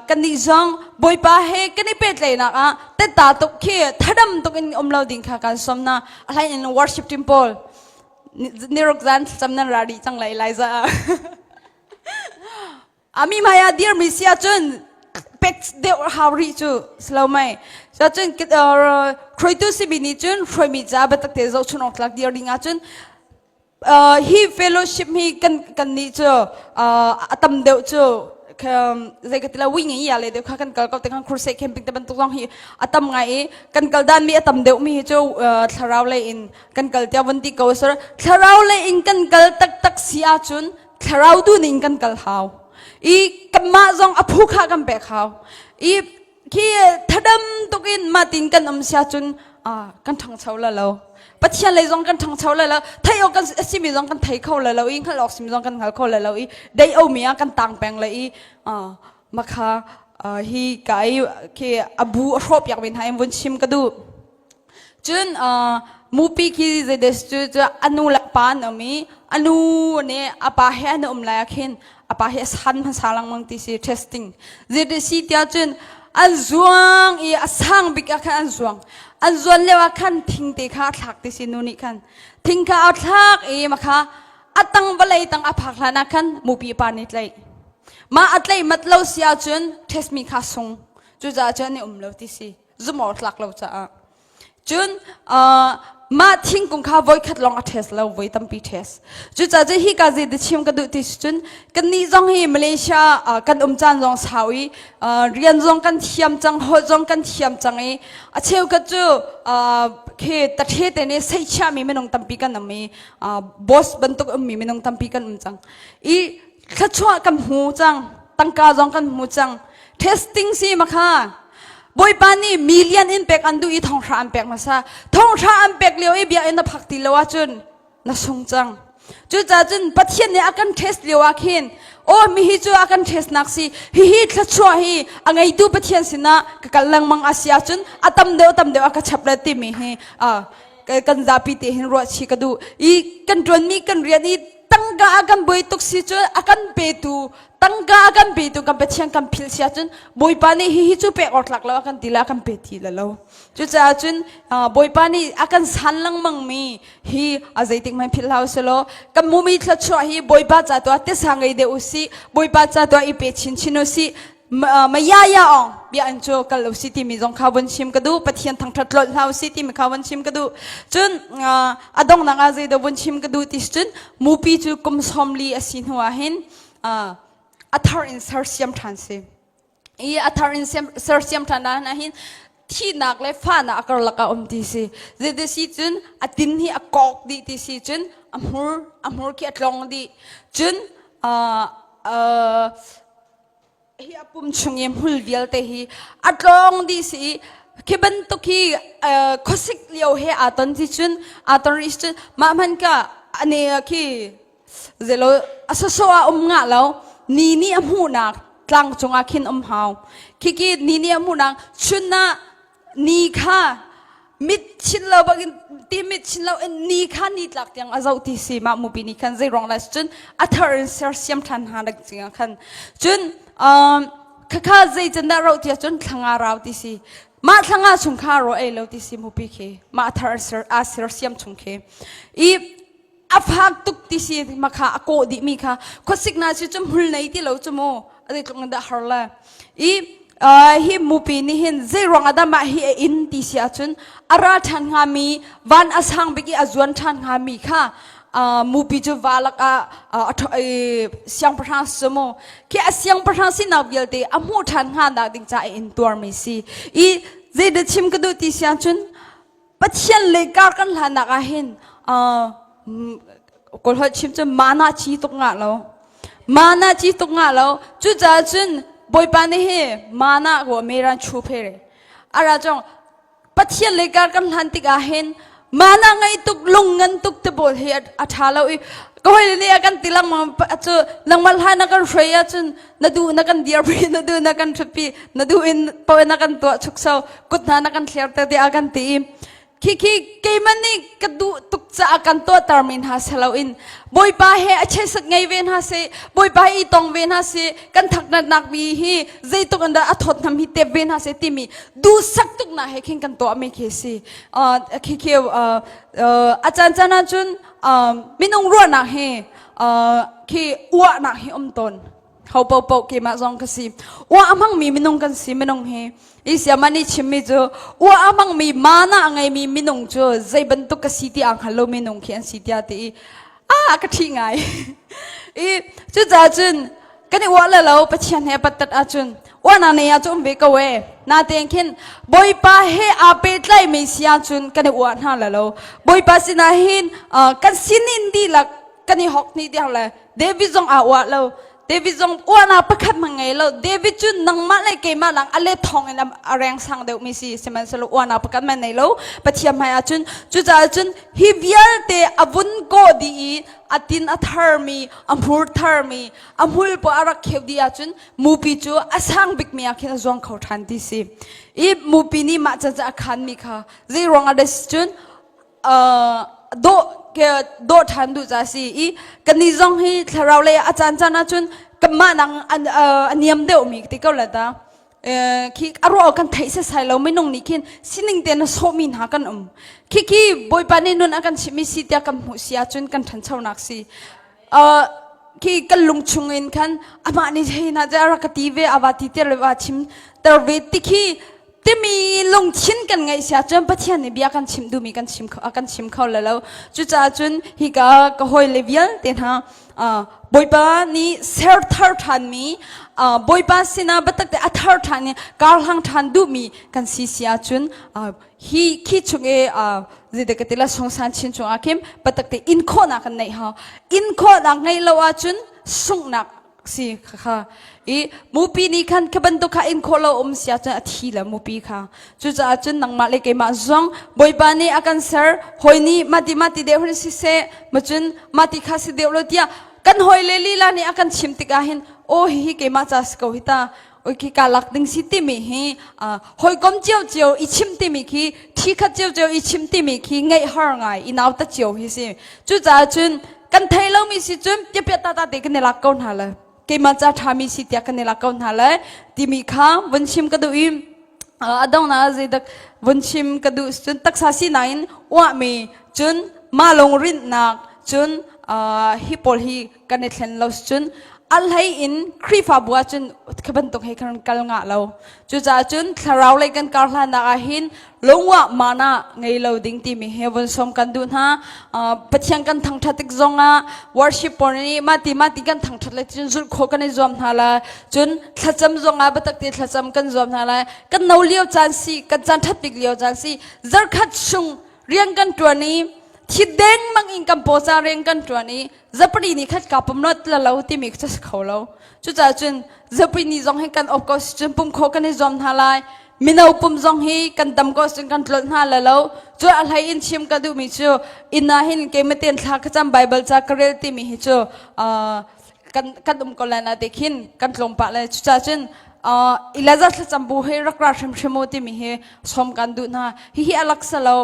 kani zong boipa he kani pet le na te ta to khe thadam to in omlo ding kha kan somna alai in worship temple nirokzan samnan radi chang lai lai za ami maya dear misia chun pet de hawri chu slow mai so chun khoi tu si bini chun khoi mi ja batak te zo chun oklak dear dinga chun hi fellowship hi kan ni chu atam deu chu zai katila wing ya le de kha kan kal te kan crusade camping te ban tu hi atam ngai kan kal dan mi atam deu mi chu tharau le in kan kal tia wanti ko sir tharau le in kan kal tak sia chun tharau du ning kan kal hau I kama zong aphu kha kam pe khaw I khi thadam tukin matin kan sia chun kan thang chau la lo pathian le zong kan thang chau la lo thai o kan simi zong kan thai khaw la lo in kha lok sim zong kan khal khaw la lo I dei o mia kan tang peng la I makha hi kai khi abu shop yak bin haim bun chim ka du chun mupi ki ze des chu anu la pan ami anu ne apa he an la khin apa he san masalang mang ti si testing zede si tia chun an zuang I asang bik akan an zuan lewa kan thing te kha thak ti si nuni kan thing kha thak makha atang balai tang aphak lana kan mupi panit lai ma atlai matlo sia chun test mi kha sung chu za chun ni umlo ti si zumor tlak lo cha chun ma thing kung kha voi khat long a test lo voi tam pi test chu cha je hi ka je de chim ka du ti chun kan ni jong hi Malaysia kan chan jong sawi rian jong kan thiam chang ho jong kan thiam chang e a cheu ka chu khe ta the te ne sei cha mi menong tam pi kan ami boss bantuk mi menong tam pi kan chang I khachwa kan hu chang tangka jong kan hu chang testing si makha boy pani million impact andu I thong tha impact masa thong tha impact leo I bia in the phakti lewa chun na sung chang chu cha chun pathian ne akan test lewa khin o mi hi chu akan test naksi hi thachwa hi angai tu pathian sina kalang mang asia chun atam de aka chapla ti mi hi kan zapi te hin ro chi kadu I kan tron mi kan rian I tangga akan boy tuk si chu akan petu tangga akan petu kan pathian kan phil sia chun boy pani hi chu pe ortlak lo akan tila kan peti la lo chu cha chun boy pani akan sanlang mang mi hi azaitik mai phil house lo kan mumi thachwa hi boy pa cha to te sangai de usi boy pa cha to I pe chin chinosi maya ong bia ancho kal lo city mi jong khawon chim kadu pathian thang that lot lau city mi khawon chim kadu chun adong nanga zai do bon chim kadu tis chun mupi chu kum somli asin huwa hin athar in sarsiam thanse I athar in sarsiam thana na hin thi nak le fa na akar laka ti si ze de si chun atin hi akok di ti si chun amhur ki atlong di chun hi apum chungem hulvial te hi atlong di si kiban to ki khosik leo he aton ti chun aton ris chun ma man ka ane ki zelo asosoa nga lo ni amu na tlang chunga khin hau ki ni amu na chunna ni kha mit chin lo bagin ti mit chin lo ni kha ni tlak tiang azau ti si ma mu bi ni khan zai rong las chun athar ser siam than ha dak chinga khan chun kha zai chanda ro ti chun thanga raw ti si ma thanga chung kha ro e lo ti si mu pi khe ma athar ser siam chung khe I aphak tuk ti si makha ako di mi kha khosik na chu chum hul nei ti lo chumo adi tlong da harla hi mupi ni hin zai rong ada ma hi in ti sia chun ara than nga mi van asang bigi azuan than nga mi kha mupi chu walak siang prang sumo ki asyang prang si na bial te amu than nga da ding cha in tor mi si I zai de chim ka du ti sia chun pathian le kar kan la na ka hin kol hot chim chu mana chi tok nga lo chu cha chun boy pani he mana go meran chu phere ara jong pathian le kar kan han tik a hen mana ngai tuk lungan tuk te bol he athalo I ko hoi ni akan tilang ma chu langmal ha na kan shreya chun nadu na kan dear free nadu na kan thupi nadu in paw na kan to chuksau kut na kan clear ta de akan ti ki ke mani kadu tuk cha akan to termin ha selo in boy pa he ache sak ngai ven ha se boy pa I tong ven ha se kan thak na nak bi hi zai tuk anda athot nam hi te ven ha se timi du sak tuk na he king kan to me ke si ki achan chana chun minung ro na he ki wa na he ton hau pau ke ma zong ka si wa amang mi minung kan si minung he isya mani chimmi jo wa amang mi mana angai mi minung jo zai bantu ka siti ang halo minung khian siti ati ka thingai chu cha chun kani wala lo pachian he patat a chun wa na ne ya chum be ka we na teng khin boy pa he a pe tlai me sia chun kani wa na la lo boy pa sina hin kan sinin di la kani hok ni dia la devi zong a wa lo David zong wana pakat mangai lo David chun nang ma lai ke ma lang ale thong in arang sang de mi si seman selo wana pakat manai lo pathiam hai achun chu cha chun hi vial te avun ko di atin athar mi amhur thar mi amhul po arak kheu di achun mupi chu asang bik mi akhin zong khau than ti si I mupi ni ma cha cha khan mi kha zai rong ades chun do than du cha si I kani zong hi tharau le achan chana chun กัมมานังอันเนียมเดียวมีติเกาละตาคิกอารมณ์กันไทยเสียสายเราไม่นงนิคินสิ่งเดียนโซมินหากันคิบอยปานีนุนอากันชิมิสิเดียกันมุสีอาจุนกันทันเช่านักสิคิกันลุงชุงอินกันอามานี่เห็นอาจจะรักตีเวอาวาติเตลวาชิมแต่เวติคิที่มีลงชินกันไงเสียจนปะเทียนนี่บียกันชิมดูมีกันชิมเขากันชิมเขาแล้วจุจ้าจุนฮิกก็หอยเลวิลเต็นฮะบอยปานี่เซอร์ทาร์ทันมีบอยปาสินะบัตรแต่อัทาร์ทันนี่การหังทันดูมีกันซีเสียจุนฮีคิดชงจะเด็กที่ละสงสารชินชงอาคิมบัตรแต่อินโคนักกันไหนฮะอินโคนักไงเราอาจุนสุงนักสิค่ะมูปีนี้คันขบันตุข้าอินโคลาเสียจนอาทิตย์ละมูปีค่ะจุดอาจจะนังมาเล็กมาจงบอยปานีอากันเซอร์หอยนี้มาติเดียวนี่สิเสมาจนมาติข้าสิเดียวเลยที่กันหอยเลลีลานี่อากันชิมติกาหินโอ้ฮิเกมาจัสกหิตาโอ้ยกาลักดึงสิติมีฮีหอยกอมเจียวอีชิมติมีคีที่ข้าเจียวอีชิมติมีคีไงฮาร์ไงอินเอาตะเจียวฮิสิจุดอาจจะกันไทยเรามีสิจุนเปียตาเด็กในลักก้นหาเลยเกมาจะทำมีสิทธิ์กันในลักก้นหาเลยที่มีข้าวันชิมกระดูอิมดองน่าจะดักวันชิมกระดูจุนตักษาสินัยว่ามีจุนมาลงรินนักจุนฮิปโปฮีกันในเทนเราจุนอัลไฮอินครีฟ้าบัวจุนขบันตกให้กันกัลงะเราจุดจุนทาราวเลยกันการลันนักหินลงว่ามานะไงเราดิ้งที่มีเฮวันสมกันดูนะปัจจัยกันทั้งทัติกจงอ่ะ worship ปนนี้มาติกันทั้งทัดเลยจุนสุดโคกันในจอมนาละจุนทัดจำจงอ่ะบัตรติทัดจำกันจอมนาละกันนาวเลี้ยวจันสีกันจันทัดปิกเลี้ยวจันสีจาร์ขัดชงเรียงกันตัวนี้ที่เด้งมังอิงกัมโพซาเรียงกันตัวนี้จะปรีนี่ขัดกับปุ่มนัดละเราที่มีจะเขาเราจุดจุนจะปรีนี่จงให้กันอบก็จุนปุ่มโคกันในจอมนาละมินาปุ่มจงให้กันดำก็จุนกันตลอดหาละเราจุดอะไรอินชิมกันดูมิจูอินนาหินเกมเตียนทักจำไบเบิลจากเรียลที่มีจูกันดุมก็แล้วนะเด็กหินกันลงปะเลยจุดจุนอิเลซ่าจำบุให้รักราชมชโมที่มีให้สมกันดูนะฮิอลักษณ์เรา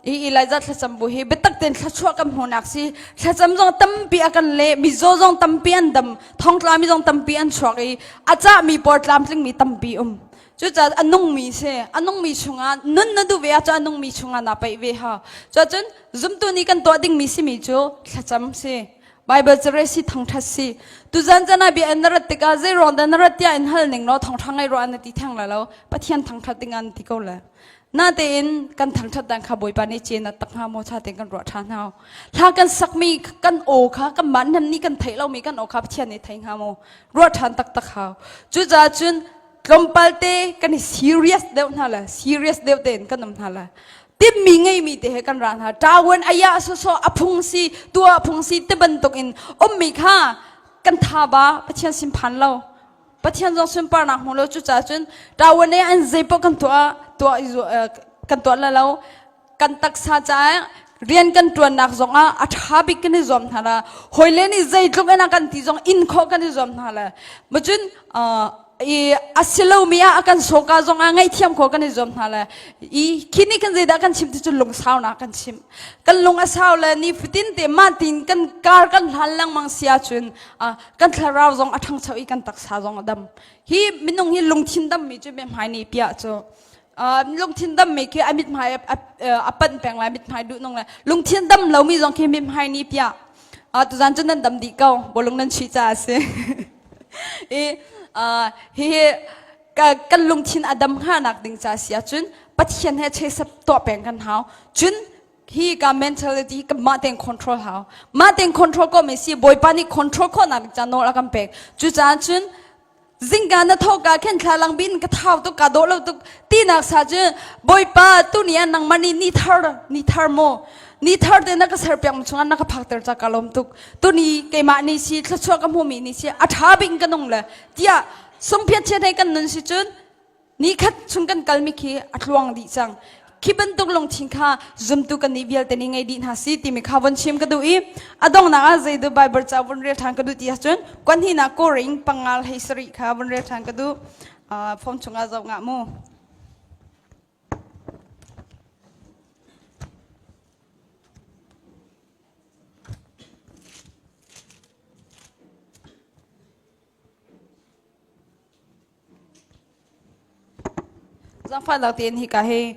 อีไลจะทัศน์บุหีเบตักเต็นทัชวกันหัวนักสิทัศน์จงตั้มปีอากันเล่มิโซจงตั้มปีอันดำท้องตลามิจงตั้มปีอันชวกอาจจะมีปอดลามจึงมีตั้มปีจุดจะอันนุ่งมีเสอันนุ่งมีชงอ่ะนั่นนั่นดูเวียจะอันนุ่งมีชงอ่ะนับไปเวียฮะจุดจนซุมตัวนี้กันตัวดิ่งมีสิมีจูทัศน์เสไบเบิลจะเรสิทั้งทัศน์ตุจันจะน่าบีอันนรัตติกาเจรอนดันนรัตติอันฮัลหนึ่งเนาะทั้งไอรอนติทั้งแล้วปะเทียนทั้งทัดติงอันติโกเลยน่าเดินกันทั้งทัดดังขับอยปานิเจนตักหาโมชาเต็งกันรอทานเฮาถ้ากันสักมีกันโอค่ะกันมันนั่นนี่กันไทยเรามีกันโอค่ะเทียนในไทยหาโมรอทานตักเฮาจุจ้าจุนลมปัลเตกันseriousเดียวนั่นแหละ serious เดียวเต็นกันนั่นแหละที่มีไงมีเตะกันร้านฮะดาวันอายะโซอพุงซีตัวอพุงซีเตบันตกอินมีค่ะกันทาบะปะเทียนสิมพันเราปะเทียนจงสิมปานักของเราจุจ้าจุนดาวันนี้อันเจ็บกันตัวกันตัวแล้วกันตักษาใจเรียนกันตัวนักจงอัฐาบิกันในจอมท่าละหอยเลนี่ใจตรงนั้นกันที่จงอินโคกันในจอมท่าละมาจุนอาศิลมีอากันโศกจงไงเทียมโคกันในจอมท่าละคินี่กันใจดักันชิมที่จุลงสาวนักกันชิมกันลงอาสาวละนี่ฟิตินเตมาตินกันการกันหันลังมังเสียจุนกันทาราวจงอัทั้งเช้าอีกันตักษาจงดำฮีมินงฮีลงทินดำมีจุเป็นหายนี่เปียจ้ลุงทินดำมีคืออามิดหายปันแปลงไรมิดหายดูน้องเลยลุงทินดำเรามีจงคือมิดหายนี่เปียตุจันจุนนั้นดำดีเก้าบอลงนั้นชี้จ่าเสียฮีกันลุงทินอดัมห้านักดิ่งจ่าเสียจุนปัจจัยให้ใช้สับตัวแปลงกันหาจุนฮีกับ mentality กับมาเต็ง control หามาเต็ง control ก็ไม่สิบอยปานี่ control ก็นักจะโน้ละกันเป็กจุจันจุนจิงการนั้นทอกาเข็นทาลังบินกระเท้าตุกกระโดดแล้วตุกตีนักษาจุนบอยป้าตุนี้นังมันนี่ทาร์โมนี่ทาร์เดนักเสือเปียงชงนักพักเตอร์จากกลมตุกตุนี้เกมานี่สิทศวรรษกับหัวมีนี่สิอัฐาบิงกันงเลยที่อ่ะสมเพียรเช่นให้กันนั่นสิจุนนี่คัดชงกันกัลมิคีอัดลวงดีจังคิบันตุกลงทิ้งข้าจุมตุกันนิเวลเตนิงไงดีน่าสิที่มีข้าวันชิมกันดูอีอดองนักใจดูไบเบิลจ้าวันเรียนทางกันดูที่จุนกวนที่นักโกริงปังงาลให้สริข้าวันเรียนทางกันดูฟอมชงอาเจ้างะโม giang phát đầu tiên hi cả hi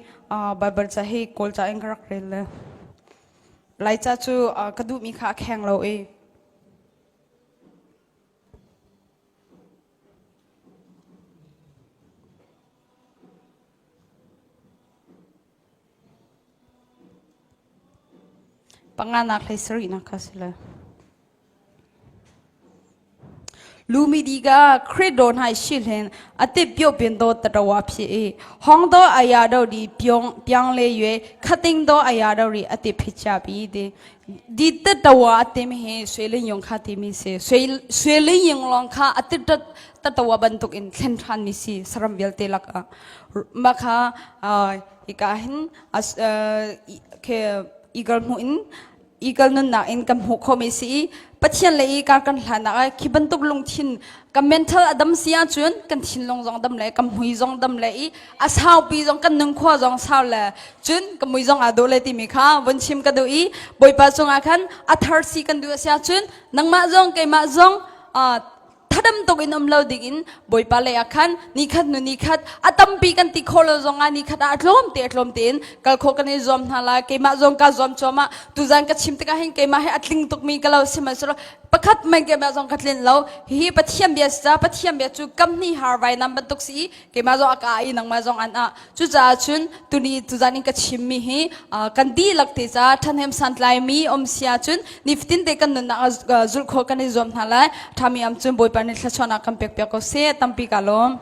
Bible cha hi kol cha anh karak rel lại cha chu kadu mi kha khang lo e panganak lai sari na kasila Lumi diga kredon hai shilhen ate pyo pin do tatawa phi e hong do aya do di pyang le yue khating do aya do ri ate phicha bi de di tatawa ate me he swelin yong kha ti mi se swelin yong long kha ate tatawa bantuk in thlen than mi si saram vel te lak makha ikahin as ke igal mu in igal nun na in kam hu khomi si pathian le ka kan hlana ki bantuk lung thin kam mental adam sia chun kan thin long jong dam le kam hui jong dam le a sao pi jong kan nung khwa jong sao le chun kam hui jong ado le ti mi kha bon chim ka do i boipa chunga khan a third si kan du sia chun nangma jong ke ma jong thadam to in lo digin boipa le akhan nikhat nu nikhat atam pi kan ti kholo zonga nikhat atlom tin kal kho kan zom hala ke ma zong ka zom choma tu jang ka chim te ka hin ke ma he atling tuk mi kalo sima sro pakhat mai ke ma zong khatlin lo hi pathiam bia sa pathiam bia chu kam ni har vai nam batuk si ke ma zo aka i nang ma zong an a chu cha chun tu ni tu jani ka chim mi hi kan di lakte cha thanem santlai mi om sia chun ni 15 te kan na zul kho kan zom hala thami am chun boipa ni thlachona kam pek pek ko se tampi kalom